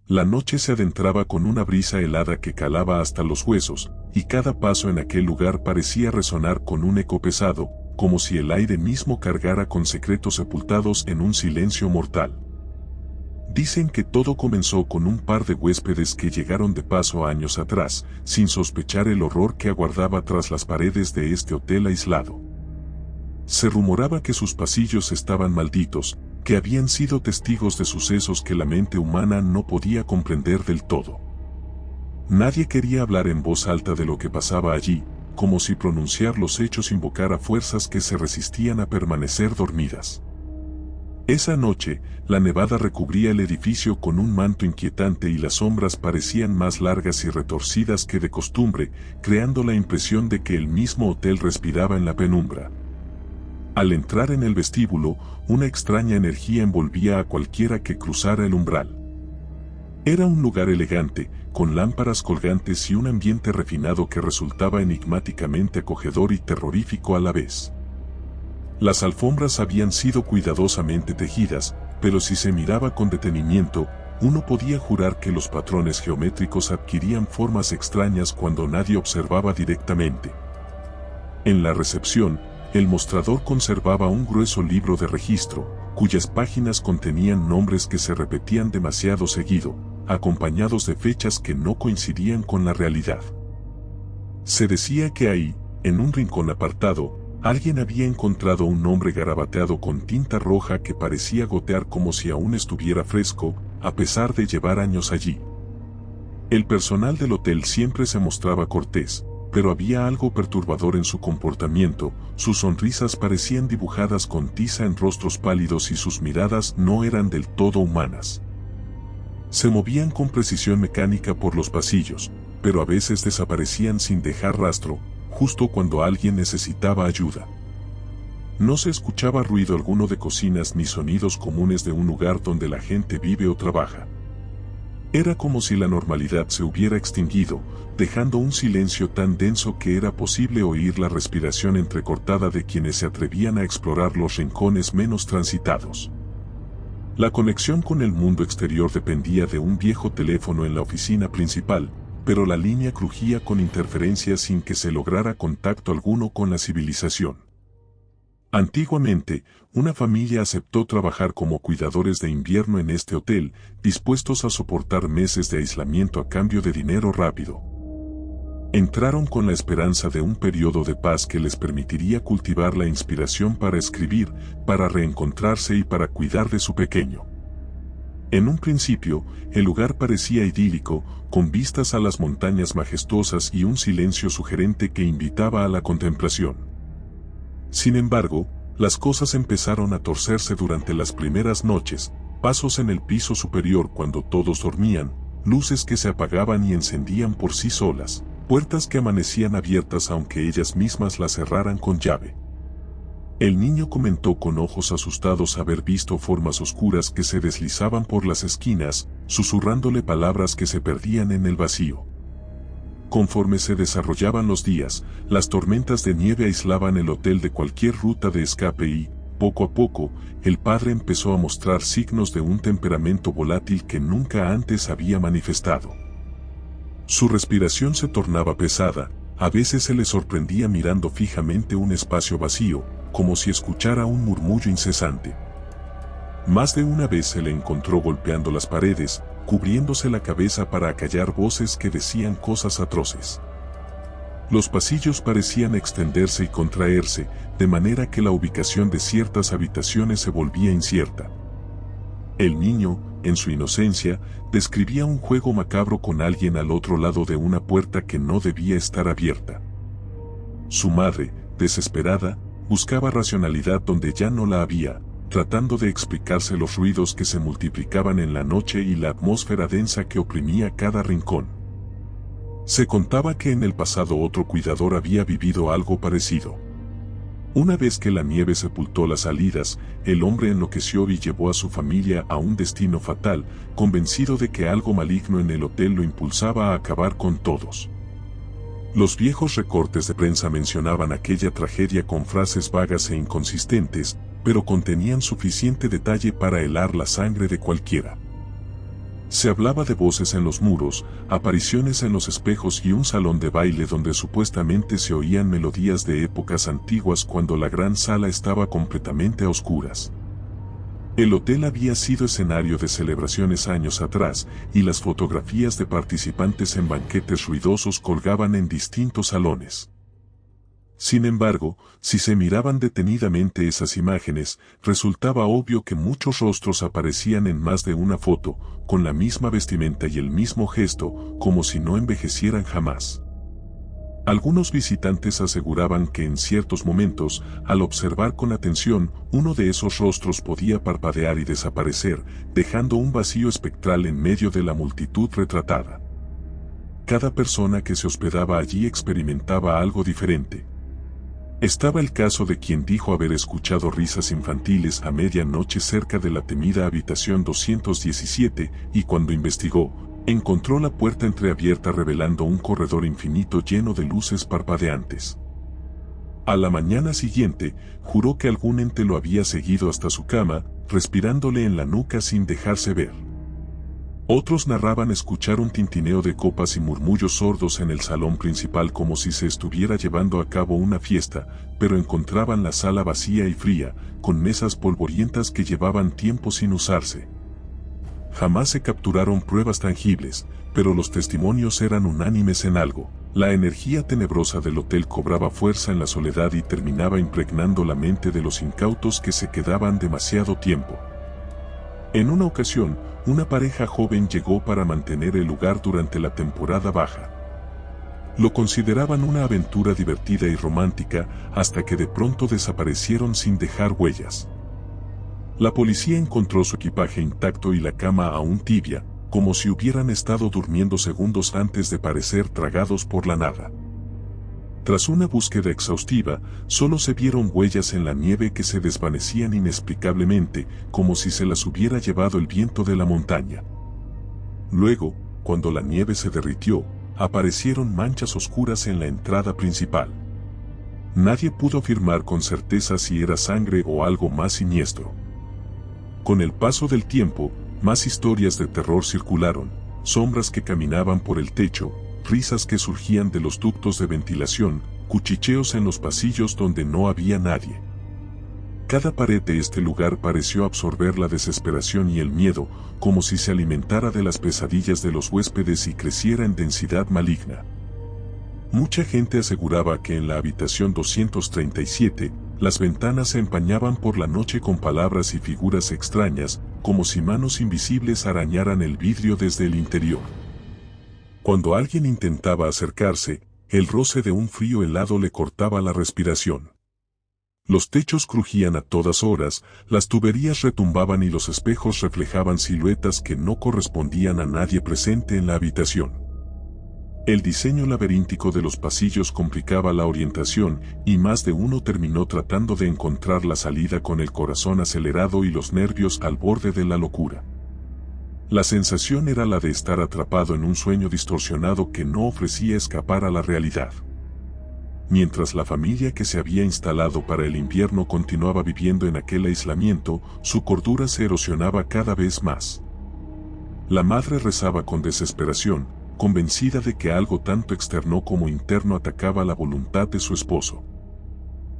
La noche se adentraba con una brisa helada que calaba hasta los huesos, y cada paso en aquel lugar parecía resonar con un eco pesado, como si el aire mismo cargara con secretos sepultados en un silencio mortal. Dicen que todo comenzó con un par de huéspedes que llegaron de paso años atrás, sin sospechar el horror que aguardaba tras las paredes de este hotel aislado. Se rumoraba que sus pasillos estaban malditos, que habían sido testigos de sucesos que la mente humana no podía comprender del todo. Nadie quería hablar en voz alta de lo que pasaba allí, como si pronunciar los hechos invocara fuerzas que se resistían a permanecer dormidas. Esa noche, la nevada recubría el edificio con un manto inquietante y las sombras parecían más largas y retorcidas que de costumbre, creando la impresión de que el mismo hotel respiraba en la penumbra. Al entrar en el vestíbulo, una extraña energía envolvía a cualquiera que cruzara el umbral. Era un lugar elegante, con lámparas colgantes y un ambiente refinado que resultaba enigmáticamente acogedor y terrorífico a la vez. Las alfombras habían sido cuidadosamente tejidas, pero si se miraba con detenimiento, uno podía jurar que los patrones geométricos adquirían formas extrañas cuando nadie observaba directamente. En la recepción, el mostrador conservaba un grueso libro de registro, cuyas páginas contenían nombres que se repetían demasiado seguido, acompañados de fechas que no coincidían con la realidad. Se decía que ahí, en un rincón apartado, alguien había encontrado un nombre garabateado con tinta roja que parecía gotear como si aún estuviera fresco, a pesar de llevar años allí. El personal del hotel siempre se mostraba cortés, pero había algo perturbador en su comportamiento, sus sonrisas parecían dibujadas con tiza en rostros pálidos y sus miradas no eran del todo humanas. Se movían con precisión mecánica por los pasillos, pero a veces desaparecían sin dejar rastro, justo cuando alguien necesitaba ayuda. No se escuchaba ruido alguno de cocinas ni sonidos comunes de un lugar donde la gente vive o trabaja. Era como si la normalidad se hubiera extinguido, dejando un silencio tan denso que era posible oír la respiración entrecortada de quienes se atrevían a explorar los rincones menos transitados. La conexión con el mundo exterior dependía de un viejo teléfono en la oficina principal, pero la línea crujía con interferencias sin que se lograra contacto alguno con la civilización. Antiguamente, una familia aceptó trabajar como cuidadores de invierno en este hotel, dispuestos a soportar meses de aislamiento a cambio de dinero rápido. Entraron con la esperanza de un periodo de paz que les permitiría cultivar la inspiración para escribir, para reencontrarse y para cuidar de su pequeño. En un principio, el lugar parecía idílico, con vistas a las montañas majestuosas y un silencio sugerente que invitaba a la contemplación. Sin embargo, las cosas empezaron a torcerse durante las primeras noches, pasos en el piso superior cuando todos dormían, luces que se apagaban y encendían por sí solas, puertas que amanecían abiertas aunque ellas mismas las cerraran con llave. El niño comentó con ojos asustados haber visto formas oscuras que se deslizaban por las esquinas, susurrándole palabras que se perdían en el vacío. Conforme se desarrollaban los días, las tormentas de nieve aislaban el hotel de cualquier ruta de escape y, poco a poco, el padre empezó a mostrar signos de un temperamento volátil que nunca antes había manifestado. Su respiración se tornaba pesada, a veces se le sorprendía mirando fijamente un espacio vacío, como si escuchara un murmullo incesante. Más de una vez se le encontró golpeando las paredes, cubriéndose la cabeza para acallar voces que decían cosas atroces. Los pasillos parecían extenderse y contraerse, de manera que la ubicación de ciertas habitaciones se volvía incierta. El niño, en su inocencia, describía un juego macabro con alguien al otro lado de una puerta que no debía estar abierta. Su madre, desesperada, buscaba racionalidad donde ya no la había, tratando de explicarse los ruidos que se multiplicaban en la noche y la atmósfera densa que oprimía cada rincón. Se contaba que en el pasado otro cuidador había vivido algo parecido. Una vez que la nieve sepultó las salidas, el hombre enloqueció y llevó a su familia a un destino fatal, convencido de que algo maligno en el hotel lo impulsaba a acabar con todos. Los viejos recortes de prensa mencionaban aquella tragedia con frases vagas e inconsistentes, pero contenían suficiente detalle para helar la sangre de cualquiera. Se hablaba de voces en los muros, apariciones en los espejos y un salón de baile donde supuestamente se oían melodías de épocas antiguas cuando la gran sala estaba completamente a oscuras. El hotel había sido escenario de celebraciones años atrás, y las fotografías de participantes en banquetes ruidosos colgaban en distintos salones. Sin embargo, si se miraban detenidamente esas imágenes, resultaba obvio que muchos rostros aparecían en más de una foto, con la misma vestimenta y el mismo gesto, como si no envejecieran jamás. Algunos visitantes aseguraban que en ciertos momentos, al observar con atención, uno de esos rostros podía parpadear y desaparecer, dejando un vacío espectral en medio de la multitud retratada. Cada persona que se hospedaba allí experimentaba algo diferente. Estaba el caso de quien dijo haber escuchado risas infantiles a medianoche cerca de la temida habitación 217, y cuando investigó, encontró la puerta entreabierta revelando un corredor infinito lleno de luces parpadeantes. A la mañana siguiente, juró que algún ente lo había seguido hasta su cama, respirándole en la nuca sin dejarse ver. Otros narraban escuchar un tintineo de copas y murmullos sordos en el salón principal como si se estuviera llevando a cabo una fiesta, pero encontraban la sala vacía y fría, con mesas polvorientas que llevaban tiempo sin usarse. Jamás se capturaron pruebas tangibles, pero los testimonios eran unánimes en algo. La energía tenebrosa del hotel cobraba fuerza en la soledad y terminaba impregnando la mente de los incautos que se quedaban demasiado tiempo. En una ocasión, una pareja joven llegó para mantener el lugar durante la temporada baja. Lo consideraban una aventura divertida y romántica, hasta que de pronto desaparecieron sin dejar huellas. La policía encontró su equipaje intacto y la cama aún tibia, como si hubieran estado durmiendo segundos antes de parecer tragados por la nada. Tras una búsqueda exhaustiva, solo se vieron huellas en la nieve que se desvanecían inexplicablemente, como si se las hubiera llevado el viento de la montaña. Luego, cuando la nieve se derritió, aparecieron manchas oscuras en la entrada principal. Nadie pudo afirmar con certeza si era sangre o algo más siniestro. Con el paso del tiempo, más historias de terror circularon, sombras que caminaban por el techo, risas que surgían de los ductos de ventilación, cuchicheos en los pasillos donde no había nadie. Cada pared de este lugar pareció absorber la desesperación y el miedo, como si se alimentara de las pesadillas de los huéspedes y creciera en densidad maligna. Mucha gente aseguraba que en la habitación 237, las ventanas se empañaban por la noche con palabras y figuras extrañas, como si manos invisibles arañaran el vidrio desde el interior. Cuando alguien intentaba acercarse, el roce de un frío helado le cortaba la respiración. Los techos crujían a todas horas, las tuberías retumbaban y los espejos reflejaban siluetas que no correspondían a nadie presente en la habitación. El diseño laberíntico de los pasillos complicaba la orientación, y más de uno terminó tratando de encontrar la salida con el corazón acelerado y los nervios al borde de la locura. La sensación era la de estar atrapado en un sueño distorsionado que no ofrecía escapar a la realidad. Mientras la familia que se había instalado para el invierno continuaba viviendo en aquel aislamiento, su cordura se erosionaba cada vez más. La madre rezaba con desesperación, convencida de que algo tanto externo como interno atacaba la voluntad de su esposo.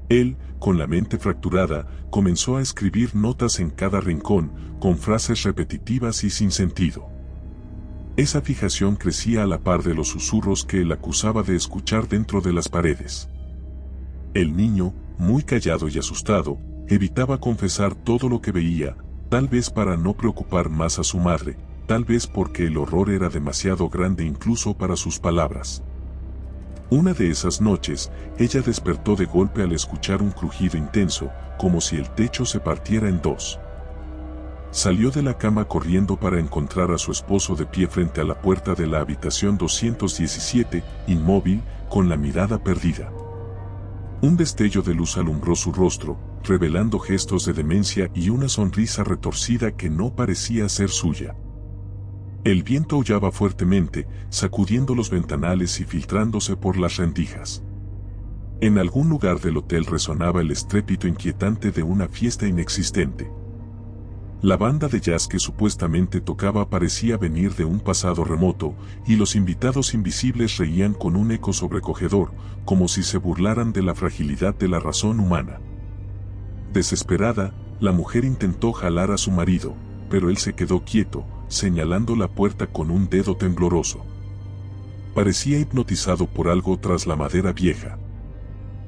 Él, con la mente fracturada, comenzó a escribir notas en cada rincón, con frases repetitivas y sin sentido. Esa fijación crecía a la par de los susurros que él acusaba de escuchar dentro de las paredes. El niño, muy callado y asustado, evitaba confesar todo lo que veía, tal vez para no preocupar más a su madre, tal vez porque el horror era demasiado grande incluso para sus palabras. Una de esas noches, ella despertó de golpe al escuchar un crujido intenso, como si el techo se partiera en dos. Salió de la cama corriendo para encontrar a su esposo de pie frente a la puerta de la habitación 217, inmóvil, con la mirada perdida. Un destello de luz alumbró su rostro, revelando gestos de demencia y una sonrisa retorcida que no parecía ser suya. El viento aullaba fuertemente, sacudiendo los ventanales y filtrándose por las rendijas. En algún lugar del hotel resonaba el estrépito inquietante de una fiesta inexistente. La banda de jazz que supuestamente tocaba parecía venir de un pasado remoto, y los invitados invisibles reían con un eco sobrecogedor, como si se burlaran de la fragilidad de la razón humana. Desesperada, la mujer intentó jalar a su marido, pero él se quedó quieto, señalando la puerta con un dedo tembloroso. Parecía hipnotizado por algo tras la madera vieja.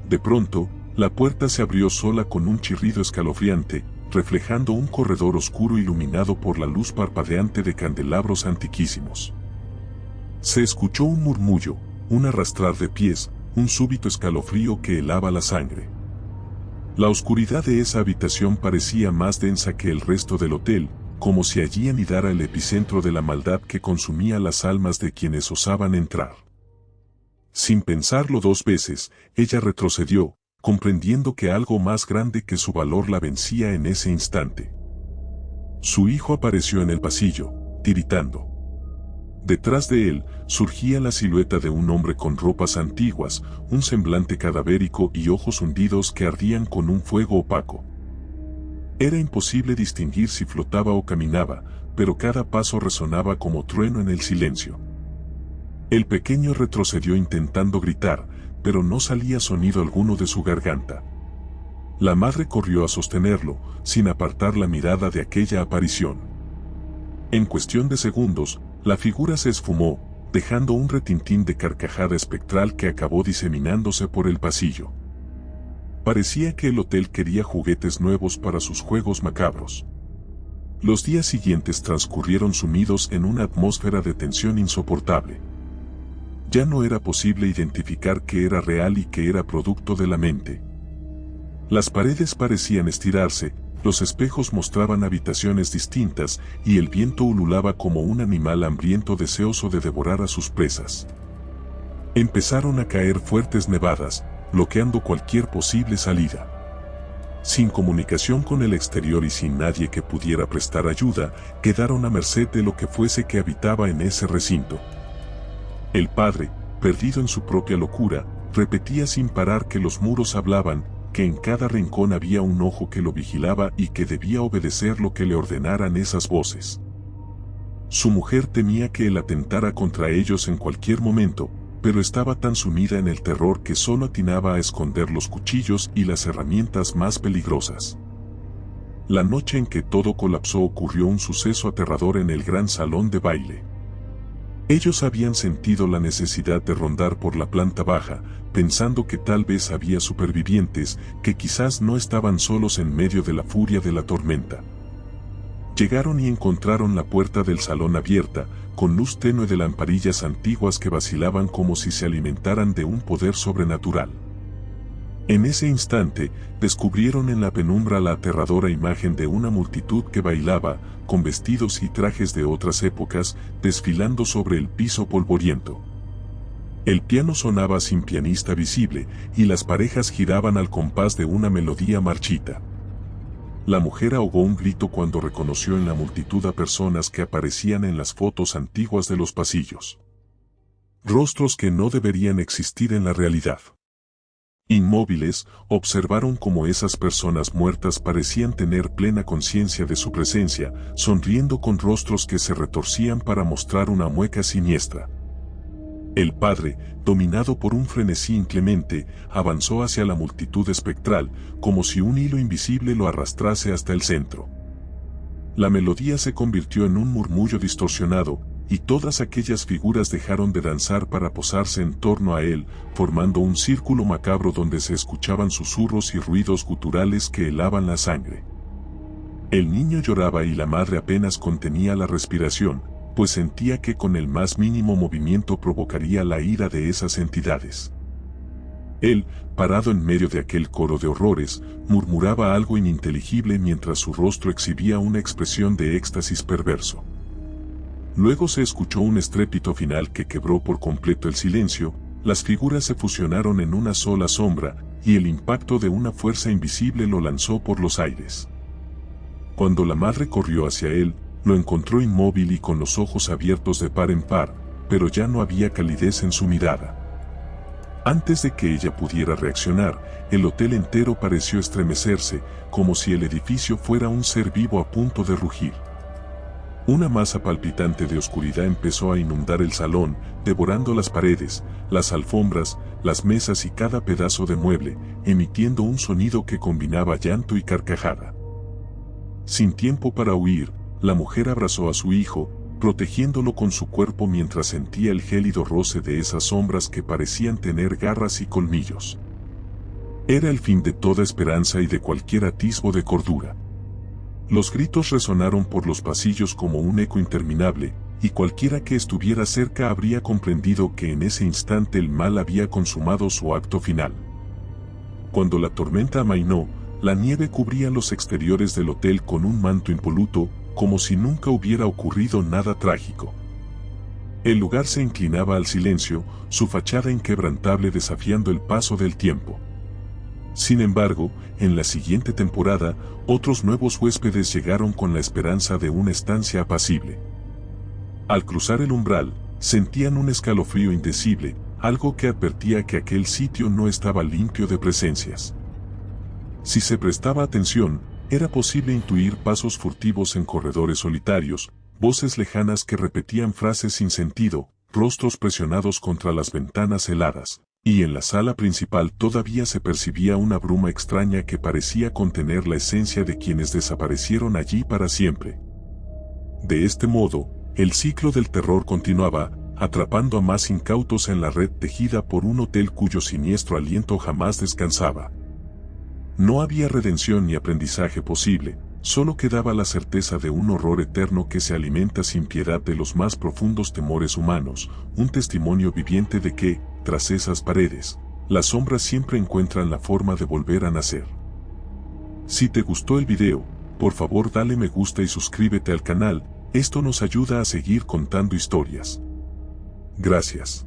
De pronto, la puerta se abrió sola con un chirrido escalofriante, reflejando un corredor oscuro iluminado por la luz parpadeante de candelabros antiquísimos. Se escuchó un murmullo, un arrastrar de pies, un súbito escalofrío que helaba la sangre. La oscuridad de esa habitación parecía más densa que el resto del hotel, como si allí anidara el epicentro de la maldad que consumía las almas de quienes osaban entrar. Sin pensarlo dos veces, ella retrocedió, comprendiendo que algo más grande que su valor la vencía en ese instante. Su hijo apareció en el pasillo, tiritando. Detrás de él, surgía la silueta de un hombre con ropas antiguas, un semblante cadavérico y ojos hundidos que ardían con un fuego opaco. Era imposible distinguir si flotaba o caminaba, pero cada paso resonaba como trueno en el silencio. El pequeño retrocedió intentando gritar, pero no salía sonido alguno de su garganta. La madre corrió a sostenerlo, sin apartar la mirada de aquella aparición. En cuestión de segundos, la figura se esfumó, dejando un retintín de carcajada espectral que acabó diseminándose por el pasillo. Parecía que el hotel quería juguetes nuevos para sus juegos macabros. Los días siguientes transcurrieron sumidos en una atmósfera de tensión insoportable. Ya no era posible identificar qué era real y qué era producto de la mente. Las paredes parecían estirarse, los espejos mostraban habitaciones distintas y el viento ululaba como un animal hambriento deseoso de devorar a sus presas. Empezaron a caer fuertes nevadas, bloqueando cualquier posible salida. Sin comunicación con el exterior y sin nadie que pudiera prestar ayuda, quedaron a merced de lo que fuese que habitaba en ese recinto. El padre, perdido en su propia locura, repetía sin parar que los muros hablaban, que en cada rincón había un ojo que lo vigilaba y que debía obedecer lo que le ordenaran esas voces. Su mujer temía que él atentara contra ellos en cualquier momento, pero estaba tan sumida en el terror que solo atinaba a esconder los cuchillos y las herramientas más peligrosas. La noche en que todo colapsó ocurrió un suceso aterrador en el gran salón de baile. Ellos habían sentido la necesidad de rondar por la planta baja, pensando que tal vez había supervivientes, que quizás no estaban solos en medio de la furia de la tormenta. Llegaron y encontraron la puerta del salón abierta, con luz tenue de lamparillas antiguas que vacilaban como si se alimentaran de un poder sobrenatural. En ese instante, descubrieron en la penumbra la aterradora imagen de una multitud que bailaba, con vestidos y trajes de otras épocas, desfilando sobre el piso polvoriento. El piano sonaba sin pianista visible, y las parejas giraban al compás de una melodía marchita. La mujer ahogó un grito cuando reconoció en la multitud a personas que aparecían en las fotos antiguas de los pasillos. Rostros que no deberían existir en la realidad. Inmóviles, observaron cómo esas personas muertas parecían tener plena conciencia de su presencia, sonriendo con rostros que se retorcían para mostrar una mueca siniestra. El padre, dominado por un frenesí inclemente, avanzó hacia la multitud espectral, como si un hilo invisible lo arrastrase hasta el centro. La melodía se convirtió en un murmullo distorsionado, y todas aquellas figuras dejaron de danzar para posarse en torno a él, formando un círculo macabro donde se escuchaban susurros y ruidos guturales que helaban la sangre. El niño lloraba y la madre apenas contenía la respiración, pues sentía que con el más mínimo movimiento provocaría la ira de esas entidades. Él, parado en medio de aquel coro de horrores, murmuraba algo ininteligible mientras su rostro exhibía una expresión de éxtasis perverso. Luego se escuchó un estrépito final que quebró por completo el silencio, las figuras se fusionaron en una sola sombra, y el impacto de una fuerza invisible lo lanzó por los aires. Cuando la madre corrió hacia él, lo encontró inmóvil y con los ojos abiertos de par en par, pero ya no había calidez en su mirada. Antes de que ella pudiera reaccionar, el hotel entero pareció estremecerse, como si el edificio fuera un ser vivo a punto de rugir. Una masa palpitante de oscuridad empezó a inundar el salón, devorando las paredes, las alfombras, las mesas y cada pedazo de mueble, emitiendo un sonido que combinaba llanto y carcajada. Sin tiempo para huir, la mujer abrazó a su hijo, protegiéndolo con su cuerpo mientras sentía el gélido roce de esas sombras que parecían tener garras y colmillos. Era el fin de toda esperanza y de cualquier atisbo de cordura. Los gritos resonaron por los pasillos como un eco interminable, y cualquiera que estuviera cerca habría comprendido que en ese instante el mal había consumado su acto final. Cuando la tormenta amainó, la nieve cubría los exteriores del hotel con un manto impoluto, como si nunca hubiera ocurrido nada trágico. El lugar se inclinaba al silencio, su fachada inquebrantable desafiando el paso del tiempo. Sin embargo, en la siguiente temporada, otros nuevos huéspedes llegaron con la esperanza de una estancia apacible. Al cruzar el umbral, sentían un escalofrío indecible, algo que advertía que aquel sitio no estaba limpio de presencias. Si se prestaba atención, era posible intuir pasos furtivos en corredores solitarios, voces lejanas que repetían frases sin sentido, rostros presionados contra las ventanas heladas, y en la sala principal todavía se percibía una bruma extraña que parecía contener la esencia de quienes desaparecieron allí para siempre. De este modo, el ciclo del terror continuaba, atrapando a más incautos en la red tejida por un hotel cuyo siniestro aliento jamás descansaba. No había redención ni aprendizaje posible, solo quedaba la certeza de un horror eterno que se alimenta sin piedad de los más profundos temores humanos, un testimonio viviente de que, tras esas paredes, las sombras siempre encuentran la forma de volver a nacer. Si te gustó el video, por favor dale me gusta y suscríbete al canal, esto nos ayuda a seguir contando historias. Gracias.